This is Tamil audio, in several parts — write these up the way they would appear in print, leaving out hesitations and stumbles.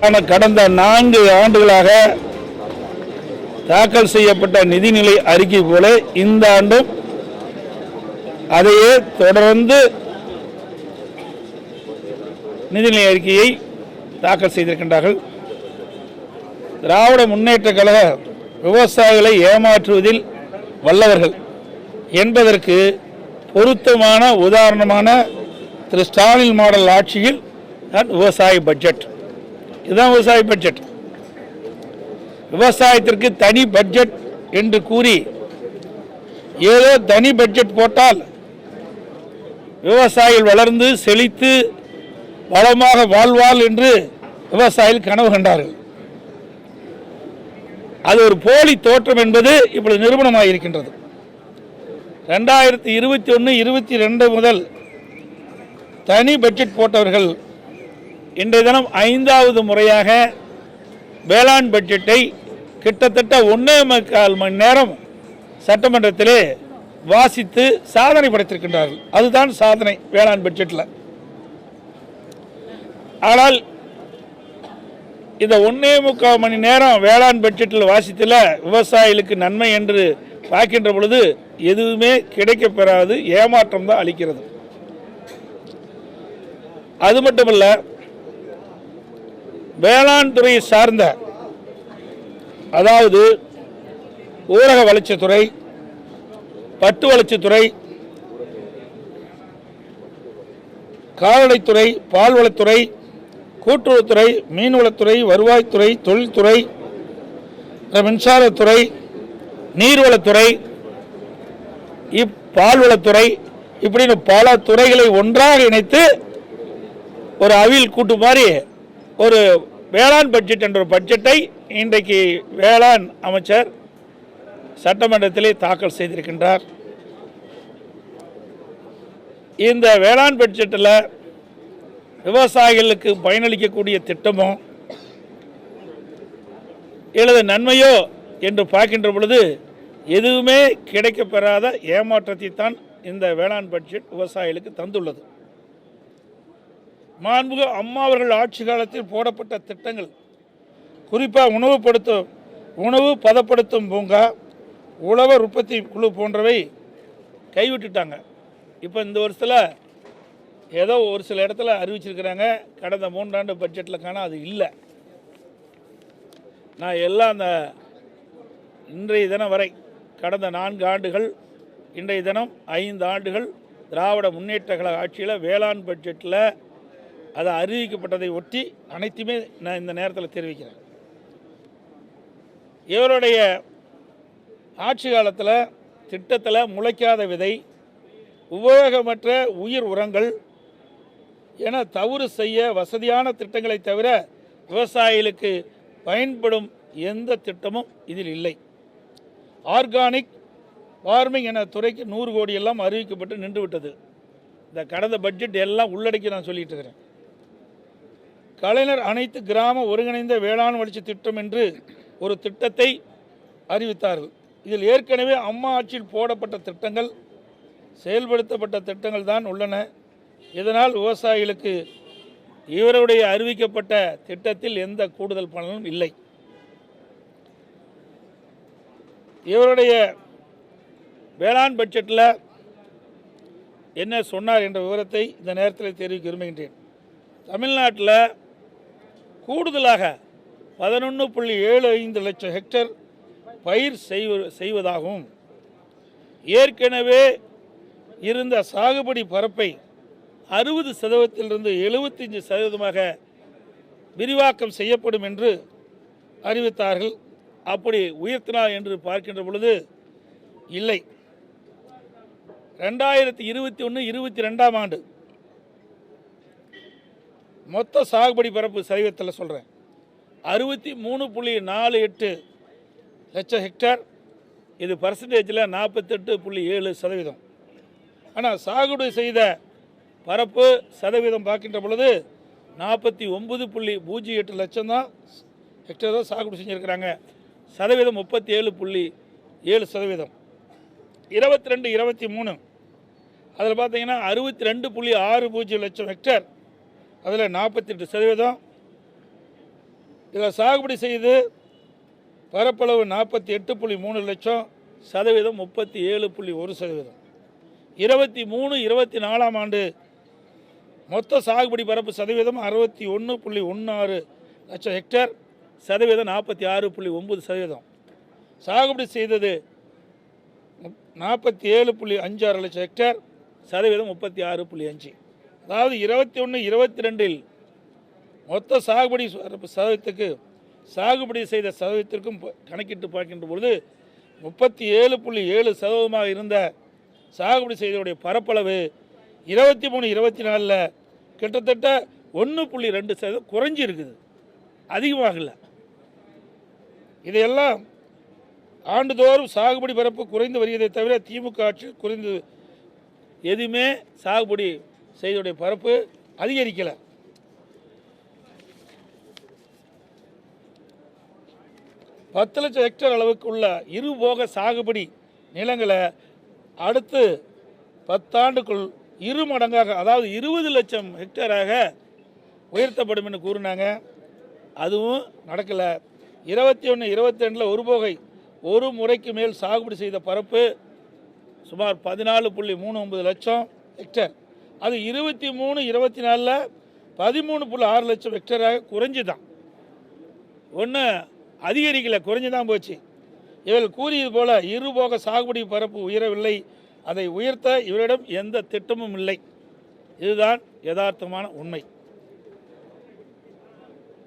கடந்த 4 ஆண்டுகளாக தாக்கல் செய்யப்பட்ட நிதிநிலை அறிக்கை போல இந்த ஆண்டும் அதையே தொடர்ந்து நிதிநிலை அறிக்கையை தாக்கல் செய்திருக்கின்றார்கள். திராவிட முன்னேற்ற கழக விவசாயிகளை ஏமாற்றுவதில் வல்லவர்கள் என்பதற்கு பொருத்தமான உதாரணமான திரு ஸ்டாலின் மாடல் ஆட்சியில் தான் விவசாய பட்ஜெட். இதுதான் விவசாய பட்ஜெட். விவசாயத்திற்கு தனி பட்ஜெட் என்று கூறி ஏதோ தனி பட்ஜெட் போட்டால் விவசாயிகள் வளர்ந்து செழித்து வளமாக வாழ்வாள் என்று விவசாயிகள் கனவு கண்டார்கள். அது ஒரு போலி தோற்றம் என்பது இப்பொழுது நிரூபணமாக இருக்கின்றது. 2021-22 முதல் தனி பட்ஜெட் போட்டவர்கள் இன்றைய தினம் 5வது முறையாக வேளாண் பட்ஜெட்டை கிட்டத்தட்ட 1.25 மணி நேரம் சட்டமன்றத்திலே வாசித்து சாதனை படைத்திருக்கின்றார்கள். அதுதான் சாதனை வேளாண் பட்ஜெட்டில். ஆனால் இந்த 1.25 மணி நேரம் வேளாண் பட்ஜெட்டில் வாசித்தில் விவசாயிகளுக்கு நன்மை என்று பார்க்கின்ற பொழுது எதுவுமே கிடைக்கப்பெறாது, ஏமாற்றம் தான் அளிக்கிறது. அது மட்டுமல்ல, வேளாண் துறையை சார்ந்த, அதாவது ஊரக வளர்ச்சித்துறை, பட்டு வளர்ச்சித்துறை, கால்நடைத்துறை, பால்வளத்துறை, கூட்டுறவுத்துறை, மீன்வளத்துறை, வருவாய்த்துறை, தொழில்துறை, மின்சாரத்துறை, நீர்வளத்துறை, பால்வளத்துறை, இப்படின்னு பல துறைகளை ஒன்றாக இணைத்து ஒரு அவியல் கூட்டு மாதிரி ஒரு வேளாண் பட்ஜெட் என்ற ஒரு பட்ஜெட்டை இன்றைக்கு வேளாண் அமைச்சர் சட்டமன்றத்திலே தாக்கல் செய்திருக்கின்றார். இந்த வேளாண் பட்ஜெட்டில் விவசாயிகளுக்கு பயனளிக்கக்கூடிய திட்டமோ அல்லது நன்மையோ என்று பார்க்கின்ற பொழுது எதுவுமே கிடைக்கப்பெறாத ஏமாற்றத்தை தான் இந்த வேளாண் பட்ஜெட் விவசாயிகளுக்கு தந்துள்ளது. மாண்புமிகு அம்மா அவர்கள் ஆட்சி காலத்தில் போடப்பட்ட திட்டங்கள், குறிப்பாக உணவு பதப்படுத்தும் பூங்கா, உழவர் உற்பத்தி குழு போன்றவை கைவிட்டுட்டாங்க. இப்போ இந்த வருஷத்தில் ஏதோ ஒரு சில இடத்துல அறிவிச்சிருக்கிறாங்க. கடந்த 3 ஆண்டு பட்ஜெட்டில் காண அது இல்லை. நான் எல்லாம் அந்த இன்றைய தினம் வரை கடந்த 4 ஆண்டுகள், இன்றைய தினம் 5 ஆண்டுகள் திராவிட முன்னேற்ற கழக ஆட்சியில் வேளாண் பட்ஜெட்டில் அது அறிவிக்கப்பட்டதை ஒட்டி அனைத்துமே நான் இந்த நேரத்தில் தெரிவிக்கிறேன். இவருடைய ஆட்சி காலத்தில் திட்டத்தில் முளைக்காத விதை, உபயோகமற்ற உயிர் உரங்கள் என தவறு செய்ய வசதியான திட்டங்களை தவிர விவசாயிகளுக்கு பயன்படும் எந்த திட்டமும் இதில் இல்லை. ஆர்கானிக் ஃபார்மிங் என துறைக்கு 100 கோடி எல்லாம் அறிவிக்கப்பட்டு நின்றுவிட்டது. இந்த கடந்த பட்ஜெட் எல்லாம் உள்ளடக்கி நான் சொல்லிட்டு இருக்கிறேன். கலைஞர் அனைத்து கிராம ஒருங்கிணைந்த வேளாண் வளர்ச்சி திட்டம் என்று ஒரு திட்டத்தை அறிவித்தார்கள். இதில் ஏற்கனவே அம்மா ஆட்சியில் போடப்பட்ட திட்டங்கள், செயல்படுத்தப்பட்ட திட்டங்கள் தான் உள்ளன. இதனால் விவசாயிகளுக்கு இவருடைய அறிவிக்கப்பட்ட திட்டத்தில் எந்த கூடுதல் பலனும் இல்லை. இவருடைய வேளாண் பட்ஜெட்டில் என்ன சொன்னார் என்ற விவரத்தை இந்த நேரத்தில் தெரிவிக்க விரும்புகின்றேன். தமிழ்நாட்டில் கூடுதலாக 11.75 லட்சம் ஹெக்டேர் பயிர் செய்வதாகவும், ஏற்கனவே இருந்த சாகுபடி பரப்பை 60% 75% விரிவாக்கம் செய்யப்படும் என்று அறிவித்தார்கள். அப்படி உயர்த்தினார் என்று பார்க்கின்ற பொழுது இல்லை. 2021-22 ஆண்டு மொத்த சாகுபடி பரப்பு சதவீதத்தில் சொல்கிறேன், 63.48 லட்சம் ஹெக்டேர். இது பர்சன்டேஜில் 48.7%. ஆனால் சாகுபடி செய்த பரப்பு சதவீதம் பார்க்கின்ற பொழுது 49.08 லட்சம் தான் ஹெக்டேர் தான் சாகுபடி செஞ்சுருக்கிறாங்க. சதவீதம் 37.7%. 22-23 அதில் பார்த்தீங்கன்னா 62.60 லட்சம் ஹெக்டேர், அதில் 48%. இதில் சாகுபடி செய்து பரப்பளவு 48.3 லட்சம், சதவீதம் 37.1%. 23-24 ஆண்டு மொத்த சாகுபடி பரப்பு சதவீதம் 61.16 லட்சம் ஹெக்டேர், சதவீதம் 46.9%. சாகுபடி செய்தது 47.56 லட்சம் ஹெக்டேர், சதவீதம் 36.5. அதாவது 21-22 மொத்த சாகுபடி சதவீதத்துக்கு சாகுபடி செய்த சதவீதத்திற்கும் கணக்கிட்டு பார்க்கின்ற பொழுது 37.7% இருந்த சாகுபடி செய்தவுடைய பரப்பளவு 23-24 கிட்டத்தட்ட 1.2% குறைஞ்சி இருக்குது, அதிகமாகல. இதையெல்லாம் ஆண்டுதோறும் சாகுபடி பரப்பு குறைந்து வருவதை தவிர திமுக ஆட்சி குறைந்து எதுவுமே சாகுபடி செய்தவுடைய பரப்பு அதிகரிக்கலை. பத்து லட்சம் ஹெக்டேர் அளவுக்கு உள்ள இருபோக சாகுபடி நிலங்களை அடுத்து 10 ஆண்டுக்குள் 2 மடங்காக, அதாவது 20 லட்சம் ஹெக்டேராக உயர்த்தப்படும் என்று கூறினாங்க. அதுவும் நடக்கலை. 21-22 ஒருபோகை ஒரு முறைக்கு மேல் சாகுபடி செய்த பரப்பு சுமார் 14.39 லட்சம் ஹெக்டேர். அது 23-24 13.6 லட்சம் ஹெக்டேராக குறைஞ்சுதான், ஒன்று அதிகரிக்கலை, குறைஞ்சு தான் போச்சு. இவர்கள் கூறியது போல இருபோக சாகுபடி பரப்பு உயரவில்லை, அதை உயர்த்த இவரிடம் எந்த திட்டமும் இல்லை. இதுதான் யதார்த்தமான உண்மை.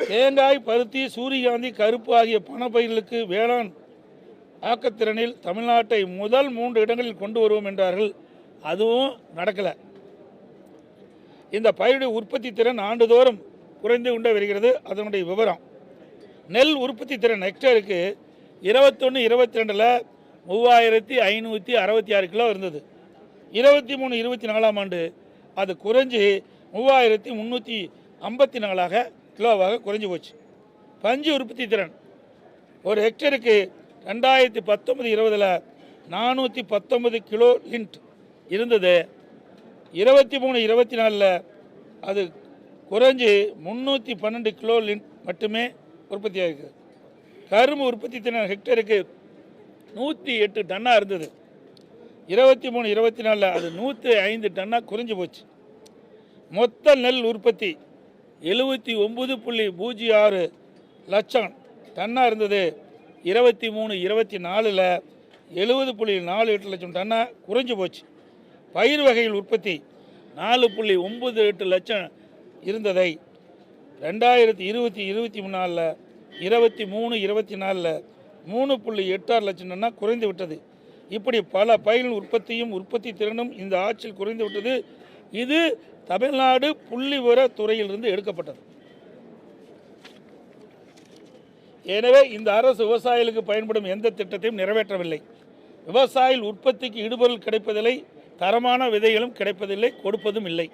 தேங்காய், பருத்தி, சூரியகாந்தி, கருப்பு ஆகிய பணப்பயிர்களுக்கு வேளாண் ஆக்கத்திறனில் தமிழ்நாட்டை முதல் 3 இடங்களில் கொண்டு வருவோம் என்றார்கள். அதுவும் நடக்கலை. இந்த பயிருடைய உற்பத்தி திறன் ஆண்டுதோறும் குறைந்து கொண்டே வருகிறது. அதனுடைய விவரம்: நெல் உற்பத்தி திறன் ஹெக்டேருக்கு 21-22 3566 கிலோ இருந்தது. 23-24 ஆண்டு அது குறைஞ்சி 3354 கிலோவாக குறைஞ்சி போச்சு. பஞ்சு உற்பத்தி திறன் ஒரு ஹெக்டேருக்கு 2019-20 419 கிலோ லிண்ட் இருந்தது. 23-24 அது குறைஞ்சி 312 கிலோ லிண்ட் மட்டுமே உற்பத்தி ஆகிருக்கு. கரும்பு உற்பத்தி திறன் ஹெக்டேருக்கு 108 டன்னாக இருந்தது. 23-24 அது 105 டன்னாக குறைஞ்சி போச்சு. மொத்த நெல் உற்பத்தி 79.06 லட்சம் டன்னாக இருந்தது. 23-24 70.48 லட்சம் டன்னாக குறைஞ்சி போச்சு. பயிர் வகைகள் உற்பத்தி 4.98 லட்சம் இருந்ததை 2020-23 23-24 3.86 லட்சம் டன்னாக குறைந்து விட்டது. இப்படி பல பயிர்கள் உற்பத்தியும் உற்பத்தி திறனும் இந்த ஆட்சியில் குறைந்து விட்டது. இது தமிழ்நாடு புள்ளிவிவர துறையிலிருந்து எடுக்கப்பட்டது. எனவே இந்த அரசு விவசாயிகளுக்கு பயன்படும் எந்த திட்டத்தையும் நிறைவேற்றவில்லை. விவசாயிகள் உற்பத்திக்கு இடுபொருள் கிடைப்பதில்லை, தரமான விதைகளும் கிடைப்பதில்லை, கொடுப்பதும் இல்லை.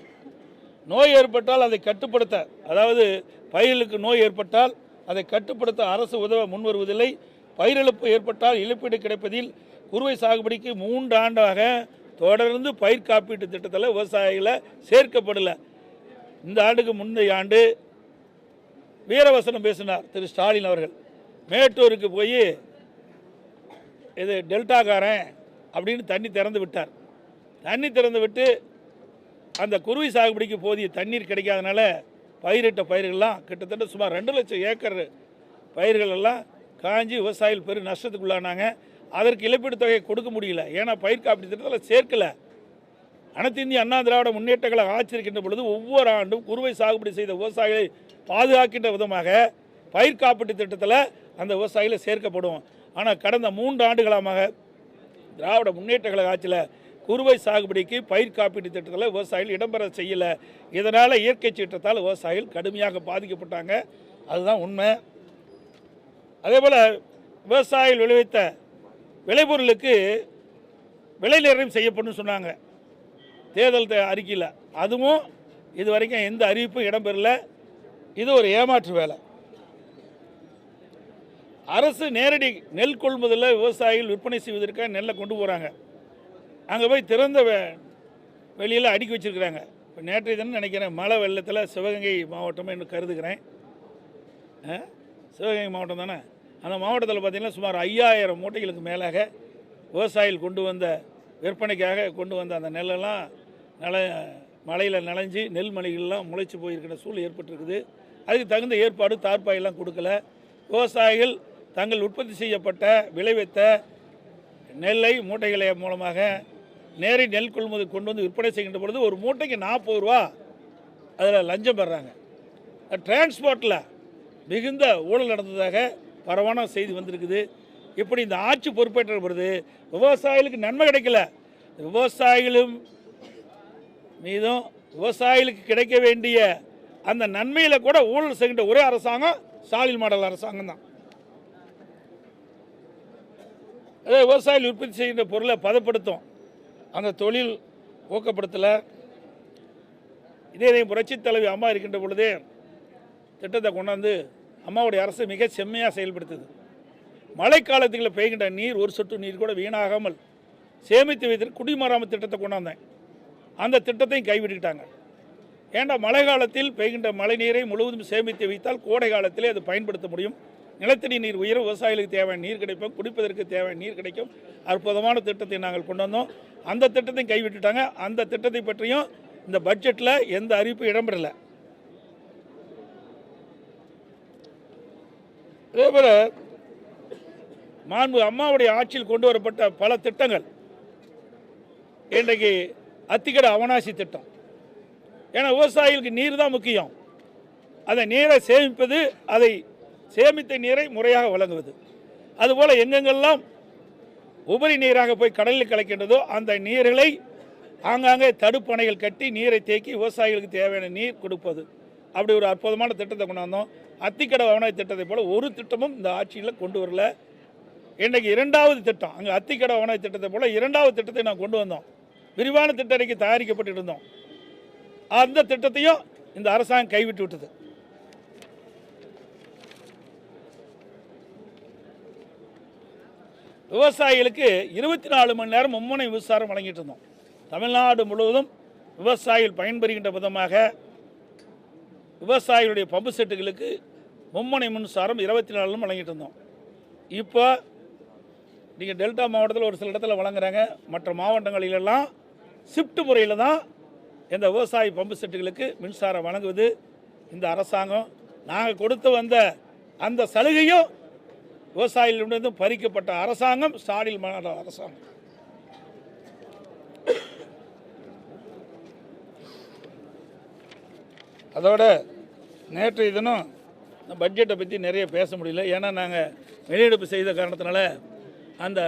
நோய் ஏற்பட்டால் அதை கட்டுப்படுத்த, அதாவது பயிர்களுக்கு நோய் ஏற்பட்டால் அதை கட்டுப்படுத்த அரசு உதவ முன்வருவதில்லை. பயிரிழப்பு ஏற்பட்டால் இழப்பீடு கிடைப்பதில் குறுவை சாகுபடிக்கு 3 ஆண்டாக தொடர்ந்து பயிர் காப்பீட்டு திட்டத்தில் விவசாயிகளை சேர்க்கப்படலை. இந்த ஆண்டுக்கு முந்தைய ஆண்டு வீரவசனம் பேசினார் திரு ஸ்டாலின் அவர்கள். மேட்டூருக்கு போய் இது டெல்டாக்காரன் அப்படின்னு தண்ணி திறந்து விட்டார். தண்ணி திறந்து விட்டு அந்த குறுவை சாகுபடிக்கு போதிய தண்ணீர் கிடைக்காதனால பயிரிட்ட பயிர்கள்லாம் கிட்டத்தட்ட சுமார் 2 லட்சம் ஏக்கர் பயிர்கள் எல்லாம் காஞ்சி விவசாயிகள் பெரும் நஷ்டத்துக்குள்ளானாங்க. அதற்கு இழப்பீடு தொகையை கொடுக்க முடியல, ஏன்னா பயிர் காப்பீட்டு திட்டத்தில் சேர்க்கலை. அனைத்து இந்திய அண்ணா திராவிட முன்னேற்ற கழகம் ஆட்சி இருக்கின்ற பொழுது ஒவ்வொரு ஆண்டும் குறுவை சாகுபடி செய்த விவசாயிகளை பாதுகாக்கின்ற விதமாக பயிர் காப்பீட்டு திட்டத்தில் அந்த விவசாயிகளை சேர்க்கப்படும். ஆனால் கடந்த 3 ஆண்டுகளாக திராவிட முன்னேற்ற கழக ஆட்சியில் குறுவை சாகுபடிக்கு பயிர் காப்பீட்டு திட்டத்தில் விவசாயிகள் இடம்பெற செய்யலை. இதனால் இயற்கை சீற்றத்தால் விவசாயிகள் கடுமையாக பாதிக்கப்பட்டாங்க. அதுதான் உண்மை. அதே போல் விவசாயிகள் விளைவித்த விளைபொருளுக்கு விலை நிர்ணயம் செய்யப்படும் சொன்னாங்க தேர்தல் அறிக்கையில். அதுவும் இது வரைக்கும் எந்த அறிவிப்பும் இடம்பெறல. இது ஒரு ஏமாற்று வேலை. அரசு நேரடி நெல் கொள்முதலில் விவசாயிகள் விற்பனை செய்வதற்காக நெல்லை கொண்டு போகிறாங்க. அங்கே போய் திறந்த வெளியில் அடுக்கி வச்சுருக்கிறாங்க. இப்போ நேற்றைய தினம் நினைக்கிறேன் மழை வெள்ளத்தில் சிவகங்கை மாவட்டம் என்று கருதுகிறேன். சிவகங்கை மாவட்டம் தானே. அந்த மாவட்டத்தில் பார்த்திங்கன்னா சுமார் 5000 மூட்டைகளுக்கு மேலாக விவசாயிகள் கொண்டு வந்த விற்பனைக்காக கொண்டு வந்த அந்த நெல்லெல்லாம் மழையில் நனைஞ்சு நெல் மணிகள்லாம் முளைச்சி போயிருக்கிற சூழல் ஏற்பட்டிருக்குது. அதுக்கு தகுந்த ஏற்பாடு தார்ப்பாயெல்லாம் கொடுக்கல. விவசாயிகள் தங்கள் உற்பத்தி செய்யப்பட்ட விளைவித்த நெல்லை மூட்டைகளை மூலமாக நேரடி நெல் கொள்முதல் கொண்டு வந்து விற்பனை செய்கின்ற பொழுது ஒரு மூட்டைக்கு 40 ரூபா அதில் லஞ்சம் பெறாங்க. டிரான்ஸ்போர்ட்டில் மிகுந்த ஊழல் நடந்ததாக பரவான செய்தி வந்திருக்குது. இப்படி இந்த ஆட்சி பொறுப்பேற்ற பொழுது விவசாயிகளுக்கு நன்மை கிடைக்கல. விவசாயிகளும் மீதும் விவசாயிகளுக்கு கிடைக்க வேண்டிய அந்த நன்மையில் கூட ஊழல் செய்கின்ற ஒரே அரசாங்கம் ஸ்டாலின் மாடல் அரசாங்கம் தான். அதே விவசாயிகள் உற்பத்தி செய்கின்ற பொருளை பதப்படுத்தும் அந்த தொழில் ஊக்கப்படுத்தலை. இதே புரட்சித் தலைவி அம்மா இருக்கின்ற பொழுதே திட்டத்தை கொண்டாந்து அம்மாவுடைய அரசு மிக செம்மையாக செயல்படுத்துது. மழைக்காலத்துக்குள்ள பெய்கின்ற நீர் ஒரு சொட்டு நீர் கூட வீணாகாமல் சேமித்து வைத்து குடிமராமத்து திட்டத்தை கொண்டாந்தேன். அந்த திட்டத்தையும் கைவிட்டுக்கிட்டாங்க. ஏண்டா மழை காலத்தில் பெய்கின்ற மழை நீரை முழுவதும் சேமித்து வைத்தால் கோடை காலத்திலே அது பயன்படுத்த முடியும். நிலத்தடி நீர் உயரும், விவசாயிகளுக்கு தேவையான நீர் கிடைக்கும், குடிப்பதற்கு தேவையான நீர் கிடைக்கும். அற்புதமான திட்டத்தை நாங்கள் கொண்டு வந்தோம். அந்த திட்டத்தையும் கைவிட்டுட்டாங்க. அந்த திட்டத்தை பற்றியும் இந்த பட்ஜெட்டில் எந்த அறிவிப்பு இடம்பெறலை. அதேபோல் மாண்பு அம்மாவுடைய ஆட்சியில் கொண்டு வரப்பட்ட பல திட்டங்கள் இன்றைக்கு அத்திக்கடை அவனாசி திட்டம். ஏன்னா விவசாயிகளுக்கு நீர் தான் முக்கியம். அதை நீரை சேமிப்பது, அதை சேமித்த நீரை முறையாக வழங்குவது. அதுபோல் எங்கெங்கெல்லாம் உபரி நீராக போய் கடலில் கலக்கின்றதோ அந்த நீர்களை ஆங்காங்கே தடுப்பணைகள் கட்டி நீரை தேக்கி விவசாயிகளுக்கு தேவையான நீர் கொடுப்பது. அப்படி ஒரு அற்புதமான திட்டத்தை கொண்டாந்தோம். அத்திக்கடை அவனாசி திட்டத்தை போல் ஒரு திட்டமும் இந்த ஆட்சியில் கொண்டு வரல. இன்றைக்கு 2வது திட்டம், அங்கே அத்திக்கடை அவனாசி திட்டத்தை போல் 2வது திட்டத்தை நான் கொண்டு வந்தோம். விரிவான திட்ட அறிக்கை தயாரிக்கப்பட்டு இருந்தோம். அந்த திட்டத்தையும் இந்த அரசாங்கம் கைவிட்டு விட்டது. விவசாயிகளுக்கு 24 மணி நேரம் மும்முனை மின்சாரம் வழங்கிட்டு இருந்தோம். தமிழ்நாடு முழுவதும் விவசாயிகள் பயன்பெறுகின்ற விதமாக விவசாயிகளுடைய பம்பு செட்டுகளுக்கு மும்முனை மின்சாரம் 24 வழங்கிட்டு இருந்தோம். இப்போ நீங்கள் டெல்டா மாவட்டத்தில் ஒரு சில இடத்துல வழங்குறாங்க. மற்ற மாவட்டங்களிலெல்லாம் ஷிஃப்ட் முறையில் தான் இந்த விவசாய பம்பு செட்டுகளுக்கு மின்சாரம் வழங்குவது இந்த அரசாங்கம். நாங்கள் கொடுத்து வந்த அந்த சலுகையும் விவசாயிகளிடமிருந்து பறிக்கப்பட்ட அரசாங்கம் ஸ்டாலின் மாடல் அரசாங்கம். அதோட நேற்றைய தினம் பட்ஜெட்டை பற்றி நிறைய பேச முடியல. ஏன்னா நாங்கள் வெளியெடுப்பு செய்த காரணத்தினால அந்த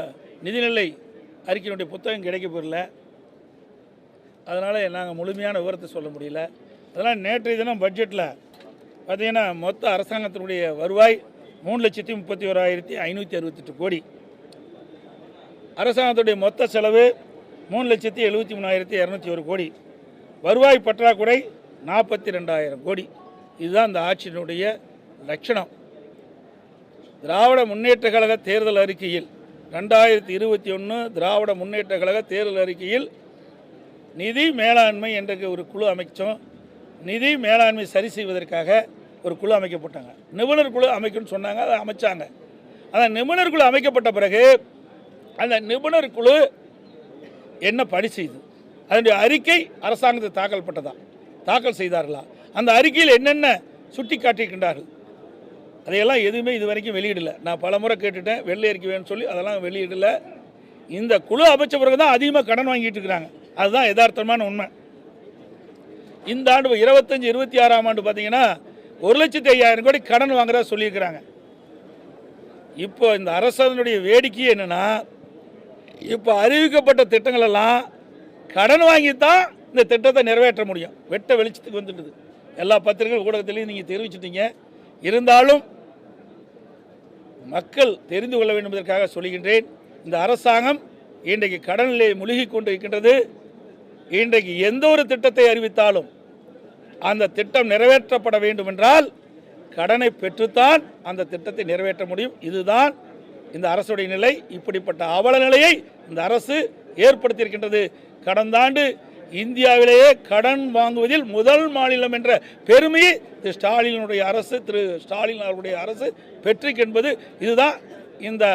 நிதிநிலை அறிக்கையினுடைய புத்தகம் கிடைக்கப்பெறல. அதனால் நாங்கள் முழுமையான விவரத்தை சொல்ல முடியல. அதனால் நேற்றைய தினம் பட்ஜெட்டில் பார்த்திங்கன்னா மொத்த அரசாங்கத்தினுடைய வருவாய் 3,31,568 கோடி. அரசாங்கத்துடைய மொத்த செலவு 3,73,201 கோடி. வருவாய் பற்றாக்குறை 42,000 கோடி. இதுதான் இந்த ஆட்சியினுடைய லட்சணம். திராவிட முன்னேற்ற கழக தேர்தல் அறிக்கையில் 2021 திராவிட முன்னேற்ற கழக தேர்தல் அறிக்கையில் நிதி மேலாண்மை என்ற ஒரு குழு அமைச்சோம். நிதி மேலாண்மை சரி செய்வதற்காக ஒரு குழு அமைக்கப்பட்டாங்க. நிபுணர் குழு அமைக்கணும்னு சொன்னாங்க, அதை அமைச்சாங்க. அந்த நிபுணர் குழு அமைக்கப்பட்ட பிறகு அந்த நிபுணர் குழு என்ன பணி செய்து அதனுடைய அறிக்கை அரசாங்கத்தை தாக்கல் செய்தார்களா, அந்த அறிக்கையில் என்னென்ன சுட்டி காட்டியிருக்கின்றார்கள், அதையெல்லாம் எதுவுமே இது வரைக்கும் வெளியிடலை. நான் பல முறை கேட்டுட்டேன், வெள்ளை அறிக்கை வேணும்னு சொல்லி அதெல்லாம் வெளியிடலை. இந்த குழு அமைச்ச பிறகு தான் அதிகமாக கடன் வாங்கிட்டு இருக்கிறாங்க. அதுதான் யதார்த்தமான உண்மை. இந்த ஆண்டு 25-26ஆம் ஆண்டு பார்த்தீங்கன்னா 1,05,000 கோடி கடன் வாங்குறதா சொல்லியிருக்கிறாங்க. இப்போ இந்த அரசாங்கனுடைய வேடிக்கை என்னென்னா, இப்போ அறிவிக்கப்பட்ட திட்டங்கள் எல்லாம் கடன் வாங்கித்தான் இந்த திட்டத்தை நிறைவேற்ற முடியும். வெட்ட வெளிச்சத்துக்கு வந்துடுது. எல்லா பத்திரிகை ஊடகத்திலையும் நீங்கள் தெரிவிச்சிட்டீங்க. இருந்தாலும் மக்கள் தெரிந்து கொள்ள வேண்டும் என்பதற்காக சொல்கின்றேன். இந்த அரசாங்கம் இன்றைக்கு கடனிலே முழுகி கொண்டு இருக்கின்றது. இன்றைக்கு எந்த ஒரு திட்டத்தை அறிவித்தாலும் அந்த திட்டம் நிறைவேற்றப்பட வேண்டும் என்றால் கடனை பெற்றுத்தான் அந்த திட்டத்தை நிறைவேற்ற முடியும். இதுதான் இந்த அரசுடைய நிலை. இப்படிப்பட்ட அவல நிலையை இந்த அரசு ஏற்படுத்தியிருக்கின்றது. கடந்த ஆண்டு இந்தியாவிலேயே கடன் வாங்குவதில் முதல் மாநிலம் என்ற பெருமையை திரு ஸ்டாலினுடைய அரசு ஸ்டாலின் அவருடைய அரசு பெற்றிருக்கு என்பது இதுதான் இந்த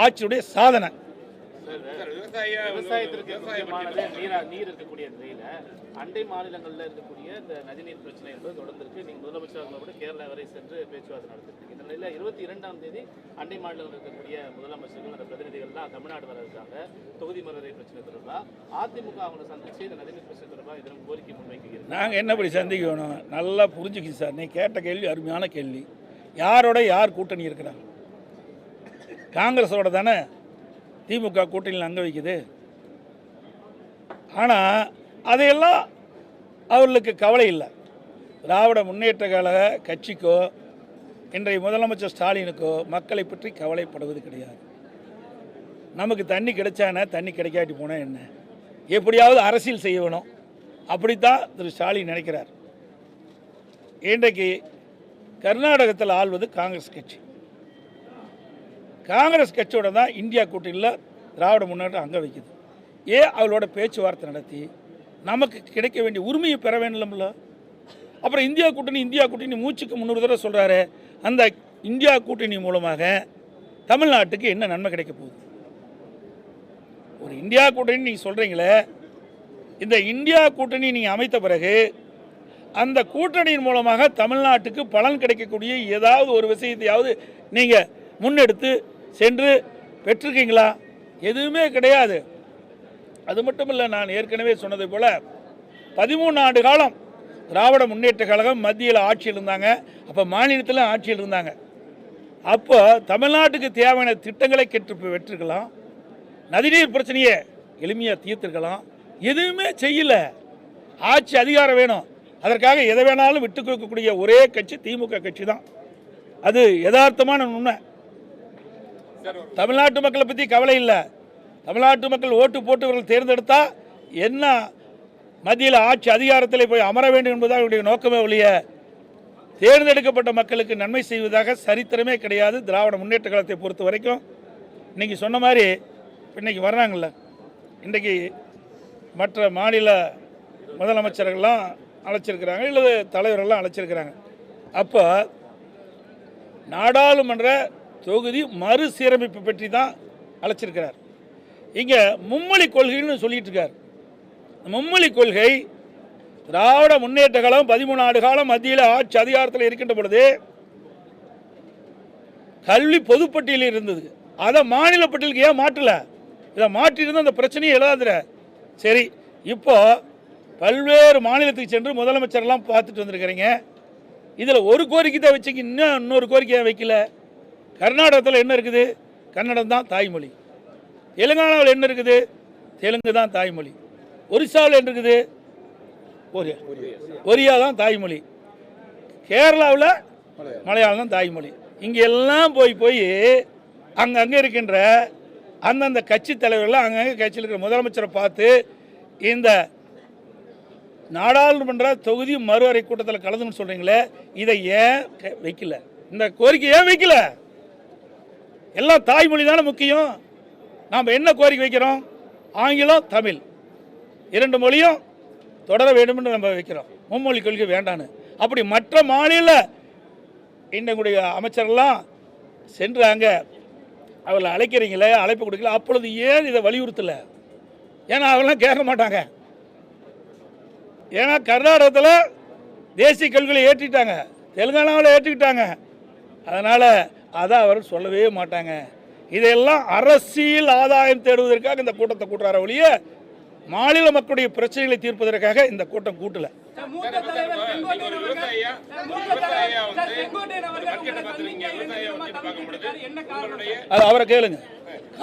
ஆட்சியுடைய சாதனை. விவசாயத்திற்கு முக்கியமானது நீர் இருக்கக்கூடிய நிலையில அண்டை மாநிலங்களில் இருக்கக்கூடிய இந்த நதிநீர் பிரச்சனை என்பது தொடர்ந்து இருக்கு. நீங்க முதலமைச்சர் கூட கேரளா வரை சென்று பேச்சுவார்த்தை நடத்திருக்கீங்க. இந்த நிலையில 22ஆம் தேதி அண்டை மாநிலங்கள் இருக்கக்கூடிய முதலமைச்சர்கள் அந்த பிரதிநிதிகள்லாம் தமிழ்நாடு வர இருக்காங்க. தொகுதி மறுவரை பிரச்சனை தொடர்பா அதிமுக அவங்களை சந்திச்சு இந்த நதிநீர் பிரச்சனை தொடர்பாக இதற்கு கோரிக்கை முன்வைக்கிறீங்க. நாங்கள் என்னப்படி சந்திக்கணும்? நல்லா புரிஞ்சுக்கிச்சு சார். நீ கேட்ட கேள்வி அருமையான கேள்வி. யாரோட யார் கூட்டணி இருக்கிறாங்க? காங்கிரஸோட தானே திமுக கூட்டணியில் அங்க வைக்குது. ஆனால் அதையெல்லாம் அவர்களுக்கு கவலை இல்லை. திராவிட முன்னேற்ற கழக கட்சிக்கோ இன்றைய முதலமைச்சர் ஸ்டாலினுக்கோ மக்களை பற்றி கவலைப்படுவது கிடையாது. நமக்கு தண்ணி கிடைச்சானே, தண்ணி கிடைக்காட்டி போனால் என்ன, எப்படியாவது அரசியல் செய்ய வேணும், அப்படித்தான் திரு ஸ்டாலின் நினைக்கிறார். இன்றைக்கு கர்நாடகத்தில் ஆள்வது காங்கிரஸ் கட்சி. காங்கிரஸ் கட்சியோட தான் இந்தியா கூட்டணியில் திராவிட முன்னேற்றம் அங்கே வைக்குது. அவளோட பேச்சுவார்த்தை நடத்தி நமக்கு கிடைக்க வேண்டிய உரிமையை பெற வேண்டும்ல. அப்புறம் இந்தியா கூட்டணி மூச்சுக்கு 300 தடவை சொல்கிறாரு. அந்த இந்தியா கூட்டணி மூலமாக தமிழ்நாட்டுக்கு என்ன நன்மை கிடைக்க போகுது? ஒரு இந்தியா கூட்டணி நீங்கள் சொல்கிறீங்களே, இந்த இந்தியா கூட்டணி நீங்கள் அமைத்த பிறகு அந்த கூட்டணியின் மூலமாக தமிழ்நாட்டுக்கு பலன் கிடைக்கக்கூடிய ஏதாவது ஒரு விஷயத்தையாவது நீங்கள் முன்னெடுத்து சென்று பெற்றிருக்கீங்களா? எதுவுமே கிடையாது. அது மட்டும் இல்லை, நான் ஏற்கனவே சொன்னதை போல் 13 ஆண்டு காலம் திராவிட முன்னேற்ற கழகம் மத்தியில் ஆட்சியில் இருந்தாங்க, அப்போ மாநிலத்தில் ஆட்சியில் இருந்தாங்க. அப்போ தமிழ்நாட்டுக்கு தேவையான திட்டங்களை பெற்றிருக்கலாம், நதிநீர் பிரச்சனையை எளிமையாக தீர்த்திருக்கலாம். எதுவுமே செய்யலை. ஆட்சி அதிகாரம் வேணும், அதற்காக எதை வேணாலும் விட்டு கொடுக்கக்கூடிய ஒரே கட்சி திமுக கட்சி தான். அது யதார்த்தமான உண்மை. தமிழ்நாட்டு மக்களை பற்றி கவலை இல்லை. தமிழ்நாட்டு மக்கள் ஓட்டு போட்டு இவர்கள் தேர்ந்தெடுத்தா என்ன மத்தியில் ஆட்சி அதிகாரத்தில் போய் அமர வேண்டும் என்பதாக அவருடைய நோக்கமே ஒழிய தேர்ந்தெடுக்கப்பட்ட மக்களுக்கு நன்மை செய்வதாக சரித்திரமே கிடையாது. திராவிட முன்னேற்ற கழகத்தை பொறுத்த வரைக்கும் இன்றைக்கி சொன்ன மாதிரி இன்றைக்கி வர்றாங்கள்ல, இன்றைக்கி மற்ற மாநில முதலமைச்சர்கள்லாம் அழைச்சிருக்கிறாங்க, இல்லை தலைவர்கள்லாம் அழைச்சிருக்கிறாங்க. அப்போ நாடாளுமன்ற தொகுதி மறுசீரமைப்பு பற்றி தான் அழைச்சிருக்கிறார். இங்கே மும்மொழி கொள்கைன்னு சொல்லிட்டு இருக்கார். மும்மொழி கொள்கை திராவிட முன்னேற்ற கழகம் 13 ஆண்டு காலம் மத்தியில் ஆட்சி அதிகாரத்தில் இருக்கின்ற பொழுது கல்வி பொதுப்பட்டியலில் இருந்தது. அதை மாநில பட்டியலுக்கு ஏன் மாற்றல? இதை மாற்றிருந்தால் அந்த பிரச்சனையை எழுதாதுற. சரி, இப்போ பல்வேறு மாநிலத்துக்கு சென்று முதலமைச்சர்லாம் பார்த்துட்டு வந்திருக்கிறீங்க. இதில் ஒரு கோரிக்கை தான் வச்சுங்க, இன்னொரு கோரிக்கையை வைக்கல. கர்நாடகத்தில் என்ன இருக்குது? கன்னடம் தான் தாய்மொழி. தெலுங்கானாவில் என்ன இருக்குது? தெலுங்கு தான் தாய்மொழி. ஒரிசாவில் என்ன இருக்குது? ஒரியா தான் தாய்மொழி. கேரளாவில் மலையாளம் தான் தாய்மொழி. இங்கே எல்லாம் போய் அங்கங்கே இருக்கின்ற அந்தந்த கட்சி தலைவர்கள் அங்கங்கே கட்சியில் இருக்கிற முதலமைச்சரை பார்த்து இந்த நாடாளுமன்ற தொகுதி மறுவரை கூட்டத்தில் கலந்துன்னு சொல்கிறீங்களே, இதை ஏன் வைக்கல? இந்த கோரிக்கை ஏன் வைக்கல? எல்லாம் தாய்மொழி தானே முக்கியம். நாம் என்ன கோரிக்கை வைக்கிறோம்? ஆங்கிலம் தமிழ் 2 மொழியும் தொடர வேண்டும் என்று நம்ம வைக்கிறோம். மும்மொழி கொள்கை வேண்டான்னு. அப்படி மற்ற மாநில இன்னுடைய அமைச்சர்கள்லாம் சென்றாங்க, அவளை அழைக்கிறீங்களே, அழைப்பு கொடுக்கல, அப்பொழுது ஏன் இதை வலியுறுத்தல? ஏன்னா அவெல்லாம் கேட்க மாட்டாங்க. ஏன்னா கர்நாடகத்தில் தேசிய கொள்கையை ஏற்றிட்டாங்க, தெலுங்கானாவில் ஏற்றிக்கிட்டாங்க. அதனால் அதை அவர் சொல்லவே மாட்டாங்க. இதெல்லாம் அரசியல் ஆதாயம் தேடுவதற்காக இந்த கூட்டத்தை கூட்டுறார ஒழிய மாநில மக்களுடைய பிரச்சனைகளை தீர்ப்பதற்காக இந்த கூட்டம் கூட்டல. அவரை கேளுங்க.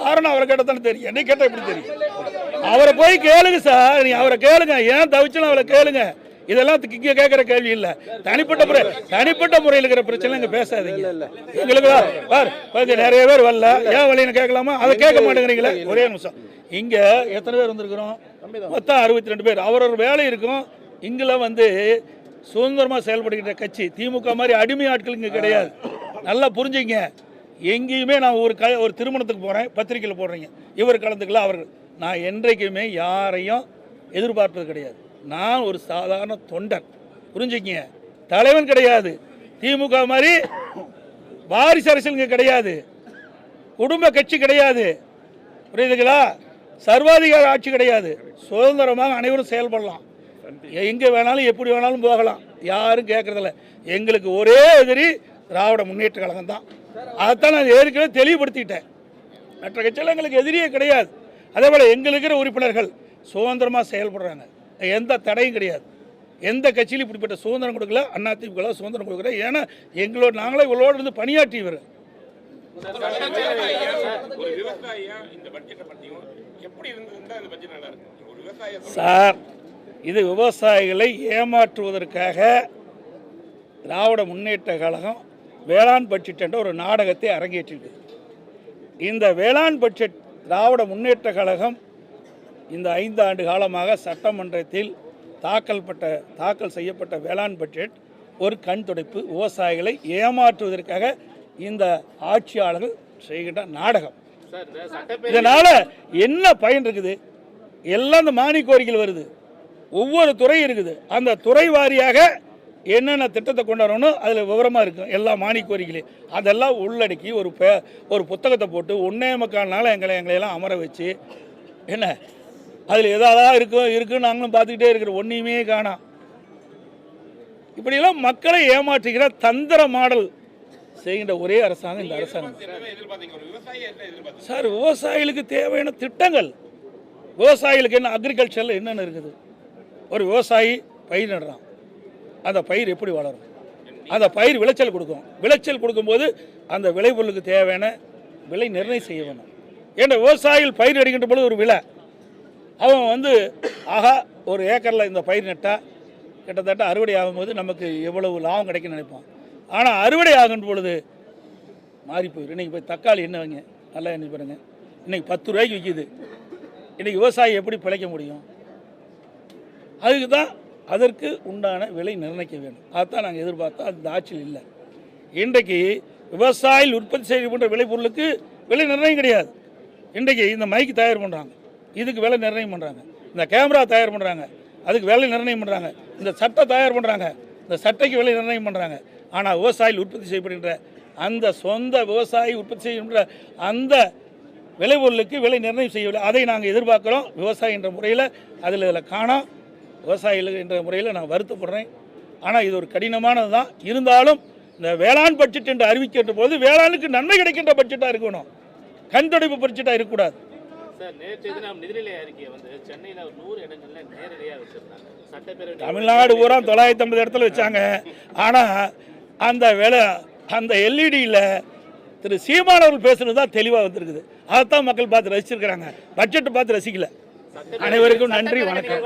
காரணம் அவரை கேட்டதானே தெரியும், என்னை கேட்டால் எப்படி தெரியும்? அவரை போய் கேளுங்க சார், நீ அவரை கேளுங்க. ஏன் தவிச்சுன்னு அவரை கேளுங்க. இதெல்லாம் இங்கே கேட்குற கேள்வி இல்லை. தனிப்பட்ட முறையில் இருக்கிற பிரச்சனை இங்கே பேசாதீங்க. எங்களுக்கு நிறைய பேர் வரல, ஏன் வழின்னு கேட்கலாமா? அதை கேட்க மாட்டேங்கிறீங்களே. ஒரே நிமிஷம். இங்கே எத்தனை பேர் வந்திருக்கிறோம்? மொத்தம் 62 பேர். அவரோட வேலை இருக்கும். இங்கெல்லாம் சுதந்திரமாக செயல்படுகின்ற கட்சி திமுக மாதிரி அடிமை ஆட்கள் இங்கே கிடையாது. நல்லா புரிஞ்சுங்க. எங்கேயுமே நான் ஒரு திருமணத்துக்கு போகிறேன், பத்திரிக்கையில் போடுறீங்க, இவர் கலந்துக்கலாம், அவர்கள். நான் என்றைக்குமே யாரையும் எதிர்பார்ப்பது கிடையாது. நான் ஒரு சாதாரண தொண்டன், புரிஞ்சுக்கிங்க. தலைவன் கிடையாது. திமுக மாதிரி வாரிசு அரசியலுங்க கிடையாது, குடும்ப கட்சி கிடையாது, புரியுதுங்களா? சர்வாதிகார ஆட்சி கிடையாது. சுதந்திரமாக அனைவரும் செயல்படலாம், எங்கே வேணாலும் எப்படி வேணாலும் போகலாம், யாரும் கேட்கறதில்ல. எங்களுக்கு ஒரே எதிரி திராவிட முன்னேற்ற கழகம் தான். அதைத்தான் நான் ஏற்கனவே தெளிவுபடுத்திட்டேன். மற்ற கட்சியில் எங்களுக்கு எதிரியே கிடையாது. அதே போல் எங்களுக்கு இருக்கிற உறுப்பினர்கள் சுதந்திரமாக செயல்படுறாங்க, எந்த தடையும் கிடையாது. எந்த கட்சியிலும் இப்படிப்பட்ட சுதந்திரம் கொடுக்கல. அதிமுக சுதந்திரம் கொடுக்குற, ஏன்னா நாங்களே இவளோடு இருந்து பணியாற்றியவர். சார், இது விவசாயிகளை ஏமாற்றுவதற்காக திராவிட முன்னேற்ற கழகம் வேளாண் பட்ஜெட் என்ற ஒரு நாடகத்தை அரங்கேற்றிருக்கு. இந்த வேளாண் பட்ஜெட் திராவிட முன்னேற்ற கழகம் இந்த 5 ஆண்டு காலமாக சட்டமன்றத்தில் தாக்கல் செய்யப்பட்ட வேளாண் பட்ஜெட் ஒரு கண் துடைப்பு, விவசாயிகளை ஏமாற்றுவதற்காக இந்த ஆட்சியாளர்கள் செய்கின்ற நாடகம். இதனால என்ன பயன் இருக்குது? எல்லாம் இந்த மானிய கோரிக்கைகள் வருது, ஒவ்வொரு துறை இருக்குது, அந்த துறை வாரியாக என்னென்ன திட்டத்தை கொண்டு வரணும் அதில் விவரமாக இருக்கும். எல்லா மானிய கோரிக்கைகளையும் அதெல்லாம் உள்ளடக்கி ஒரு புத்தகத்தை போட்டு 1.25 நாள் எங்களையெல்லாம் அமர வச்சு, என்ன அதில் எதாவது இருக்குன்னு நாங்களும் பார்த்துக்கிட்டே இருக்கிறோம், ஒன்றையுமே காணோம். இப்படியெல்லாம் மக்களை ஏமாற்றுகிற தந்திர மாடல் செய்கின்ற ஒரே அரசாங்கம் இந்த அரசாங்கம். சார், விவசாயிகளுக்கு தேவையான திட்டங்கள், விவசாயிகளுக்கு என்ன அக்ரிகல்ச்சரில் என்னென்ன இருக்குது? ஒரு விவசாயி பயிர் நடுறான், அந்த பயிர் எப்படி வளரும்? அந்த பயிர் விளைச்சல் கொடுக்கும். விளைச்சல் கொடுக்கும்போது அந்த விளைபொருளுக்கு தேவையான விலை நிர்ணயம் செய்ய வேணும். ஏன்னா விவசாயிகள் பயிர் அடிக்கின்ற பொழுது ஒரு விலை, அவன் ஆகா ஒரு ஏக்கரில் இந்த பயிர் நட்டால் கிட்டத்தட்ட அறுவடை ஆகும்போது நமக்கு எவ்வளவு லாபம் கிடைக்குன்னு நினைப்பான். ஆனால் அறுவடை ஆகுன்ற பொழுது மாறி போயிடும். இன்றைக்கி போய் தக்காளி என்ன வைங்க, நல்லா என்ன பாருங்க, இன்றைக்கி 10 ரூபாய்க்கு விற்கிது. இன்றைக்கி விவசாயி எப்படி பிழைக்க முடியும்? அதுக்கு தான் அதற்கு உண்டான விலை நிர்ணயிக்க வேண்டும். அதுதான் நாங்கள் எதிர்பார்த்தோம். அந்த ஆட்சியில் இல்லை. இன்றைக்கு விவசாயிகள் உற்பத்தி செய்யப்படுற விளைபொருளுக்கு விலை நிர்ணயம் கிடையாது. இன்றைக்கு இந்த மைக்கு தயார் பண்ணுறாங்க, இதுக்கு விலை நிர்ணயம் பண்ணுறாங்க. இந்த கேமரா தயார் பண்ணுறாங்க, அதுக்கு விலை நிர்ணயம் பண்ணுறாங்க. இந்த சட்டை தயார் பண்ணுறாங்க, இந்த சட்டைக்கு விலை நிர்ணயம் பண்ணுறாங்க. ஆனால் விவசாயிகள் உற்பத்தி செய்யப்படுகின்ற அந்த சொந்த விவசாயி உற்பத்தி செய்கின்ற அந்த விளைபொருளுக்கு விலை நிர்ணயம் செய்யவில்லை. அதை நாங்கள் எதிர்பார்க்குறோம். விவசாயி என்ற முறையில் இதில் காணோம். விவசாயிகள் என்ற முறையில் நான் வருத்தப்படுறேன். ஆனால் இது ஒரு கடினமானது தான். இருந்தாலும் இந்த வேளாண் பட்ஜெட் என்று அறிவிக்கின்ற போது வேளாணுக்கு நன்மை கிடைக்கின்ற பட்ஜெட்டாக இருக்கணும், கண் துடைப்பு பட்ஜெட்டாக இருக்கக்கூடாது. சார், நேற்று தினம் நிதிநிலை அறிக்கையை சென்னையில் 100 இடங்களில் நேரடியாக வச்சிருந்தாங்க. சட்டப்பேரவை தமிழ்நாடு பூரா 950 இடத்துல வச்சாங்க. ஆனால் அந்த எல்இடியில் திரு சீமான் அவர்கள் பேசுறது தான் தெளிவாக வந்திருக்குது. அதைத்தான் மக்கள் பார்த்து ரசிச்சிருக்கிறாங்க, பட்ஜெட் பார்த்து ரசிக்கல. அனைவருக்கும் நன்றி, வணக்கம்.